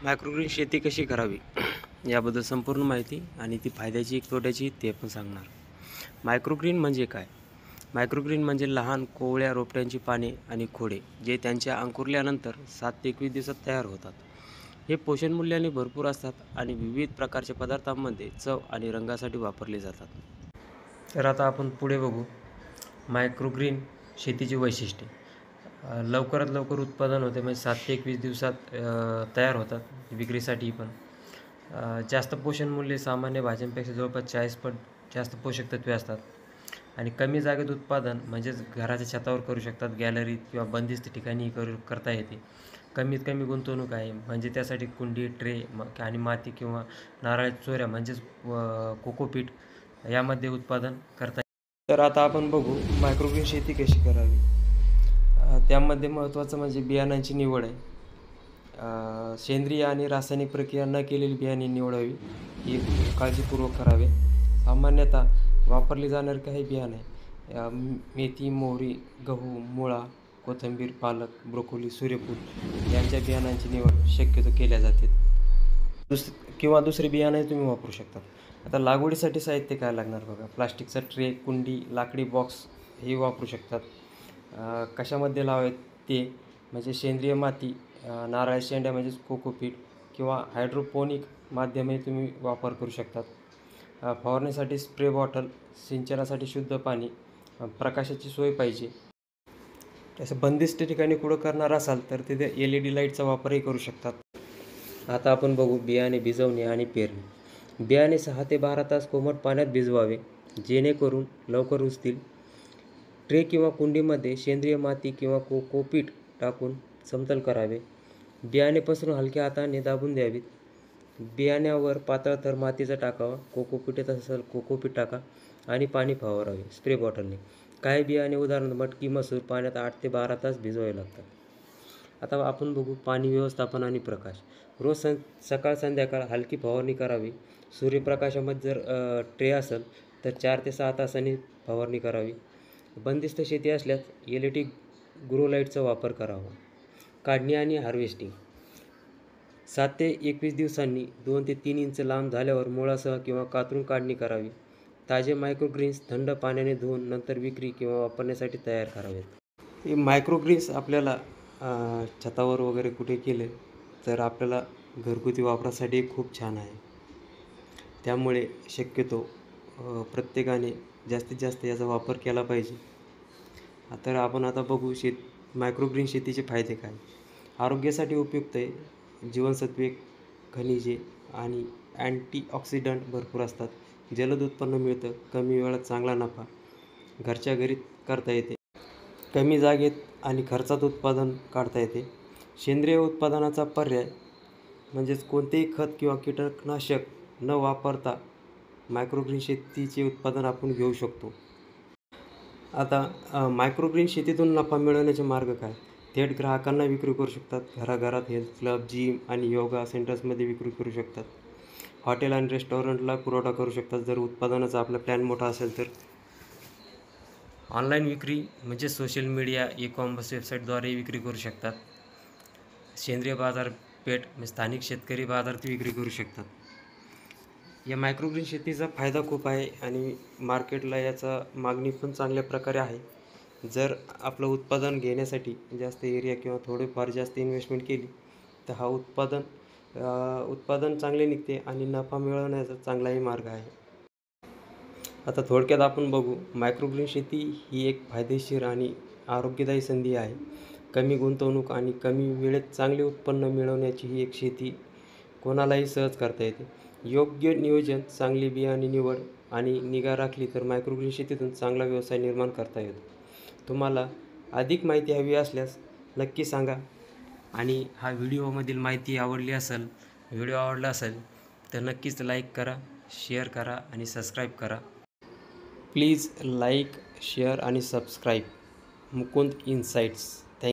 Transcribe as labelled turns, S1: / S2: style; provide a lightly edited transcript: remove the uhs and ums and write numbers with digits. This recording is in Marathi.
S1: मायक्रोग्रीन शेती कशी करावी याबद्दल संपूर्ण माहिती आणि ती फायद्याची तोट्याची ते पण सांगणार. मायक्रोग्रीन म्हणजे काय? मायक्रोग्रीन म्हणजे लहान कोवळ्या रोपट्यांची पाने आणि खोडे जे त्यांच्या अंकुरल्यानंतर 7 ते 21 दिवसात तयार होतात. हे पोषण मूल्याने भरपूर असतात आणि विविध प्रकारच्या पदार्थांमध्ये चव आणि रंगासाठी वापरले जातात. तर आता आपण पुढे बघू मायक्रोग्रीन शेतीची वैशिष्ट्ये. लवकरात लवकर उत्पादन होते, म्हणजे 7 ते 21 दिवसात तयार होतात विक्रीसाठी पण. जास्त पोषण मूल्य सामान्य भाज्यांपेक्षा जवळपास 40 पट जास्त पोषक तत्वे असतात आणि कमी जागेत उत्पादन म्हणजेच घराच्या छतावर करू शकतात, गॅलरीत किंवा बंदिस्त ठिकाणी करता येते. कमीत कमी गुंतवणूक आहे, म्हणजे त्यासाठी कुंडी, ट्रे आणि माती किंवा नारळाच्या चोऱ्या म्हणजेच कोकोपीट यामध्ये उत्पादन करता येते. तर आता आपण बघू मायक्रोग्रीन शेती कशी करावी. त्यामध्ये महत्त्वाचं म्हणजे बियाणांची निवड आहे. सेंद्रिय आणि रासायनिक प्रक्रिया न केलेली बियाणे निवडावी, ही काळजीपूर्वक करावे. सामान्यतः वापरली जाणारी काही बियाणे मेथी, मोहरी, गहू, मुळा, कोथिंबीर, पालक, ब्रोकोली, सूर्यफूल यांच्या बियाणांची निवड शक्यतो केल्या जाते. किंवा दुसरे बियाणे तुम्ही वापरू शकता. आता लागवडीसाठी साहित्य काय लागणार बघा. प्लास्टिकचा ट्रे, कुंडी, लाकडी बॉक्स हे वापरू शकतात. कशामध्ये लावावेत ते म्हणजे सेंद्रिय माती, नारळाच्या शेंड्या म्हणजेच कोकोपीट किंवा हायड्रोपोनिक माध्यमे तुम्ही वापर करू शकतात. फवारणीसाठी स्प्रे बॉटल, सिंचनासाठी शुद्ध पाणी, प्रकाशाची सोय पाहिजे. तसं बंदिस्त ठिकाणी कुठं करणार असाल तर तिथे LED लाईटचा वापरही करू शकतात. आता आपण बघू बियाणे भिजवणे आणि पेरणे. बियाणे 6 ते 12 तास कोमट पाण्यात भिजवावे जेणेकरून लवकर रुजतील. ट्रे किंवा कुंडीमध्ये सेंद्रिय माती किंवा कोकोपीट टाकून समतल करावे. बियाणे पसरून हलक्या हाताने दाबून द्यावीत. बियाण्यावर पातळ थर मातीचा टाकावा. कोकोपीट असेल कोकोपीट टाका आणि पाणी फवारावे स्प्रे बॉटलने. काही बियाणे उदाहरण मटकी, मसूर पाण्यात 8 ते 12 तास भिजवावे लागतात. आता आपण बघू पाणी व्यवस्थापन आणि प्रकाश. रोज सकाळ संध्याकाळ हलकी फवारणी करावी. सूर्यप्रकाशामध्ये जर ट्रे असेल तर 4 ते 6 तासांनी फवारणी करावी. बंदिस्त शेती असल्यास LED ग्रो लाईटचा वापर करावा. काढणी आणि हार्वेस्टिंग. 7 ते 21 दिवसांनी 2 ते 3 इंच लांब झाल्यावर मुळासह किंवा कातरून काढणी करावी. ताजे मायक्रोग्रीन्स थंड पाण्याने धुवून नंतर विक्री किंवा वापरण्यासाठी तयार करावेत. हे मायक्रोग्रीन्स आपल्याला छतावर वगैरे कुठे केले तर आपल्याला घरगुती वापरासाठी खूप छान आहे. त्यामुळे शक्यतो प्रत्येकाने जास्तीत जास्त याचा वापर केला पाहिजे. तर आपण आता बघू मायक्रोग्रीन शेतीचे फायदे काय. आरोग्यासाठी उपयुक्त आहे. जीवनसत्वे, खनिजे आणि अँटीऑक्सिडंट भरपूर असतात. जलद उत्पन्न मिळतं. कमी वेळात चांगला नफा घरच्या घरी करता येते. कमी जागेत आणि खर्चात उत्पादन काढता येते. सेंद्रिय उत्पादनाचा पर्याय म्हणजेच कोणतेही खत किंवा कीटकनाशक न वापरता मायक्रोग्रीन शेतीचे उत्पादन आपण घेऊ शकतो. आता मायक्रोग्रीन शेतीतून नफा मिळवण्याचे मार्ग काय. थेट ग्राहकांना विक्री करू शकतात. घराघरात, हेल्थ क्लब, जिम आणि योगा सेंटर्समध्ये विक्री करू शकतात. हॉटेल आणि रेस्टॉरंटला पुरवठा करू शकतात जर उत्पादनाचा आपला प्लॅन मोठा असेल तर. ऑनलाईन विक्री म्हणजे सोशल मीडिया, ई-कॉमर्स वेबसाईटद्वारे विक्री करू शकतात. सेंद्रिय बाजारपेठ म्हणजे स्थानिक शेतकरी बाजारात विक्री करू शकतात. या मायक्रोग्रीन शेतीचा फायदा खूप आहे आणि मार्केटला याचा मागणी पण चांगल्या प्रकारे आहे. जर आपलं उत्पादन घेण्यासाठी जास्त एरिया किंवा थोडेफार जास्त इन्व्हेस्टमेंट केली तर हा उत्पादन चांगले निघते आणि नफा मिळवण्याचा चांगलाही मार्ग आहे. आता थोडक्यात आपण बघू मायक्रोग्रीन शेती ही एक फायदेशीर आणि आरोग्यदायी संधी आहे. कमी गुंतवणूक आणि कमी वेळेत चांगले उत्पन्न मिळवण्याची ही एक शेती कोणालाही सहज करता येते. योग्य नियोजन, चांगली बियाणे निवड आणि निगा राखली तर मायक्रोग्रीन शेतीतून चांगला व्यवसाय निर्माण करता येतो. तुम्हाला अधिक माहिती हवी असल्यास नक्की सांगा आणि व्हिडिओ आवडला असेल तर नक्कीच लाईक करा, शेअर करा आणि सबस्क्राईब करा. प्लीज लाईक, शेअर आणि सबस्क्राईब. मुकुंद इन्साइट्स.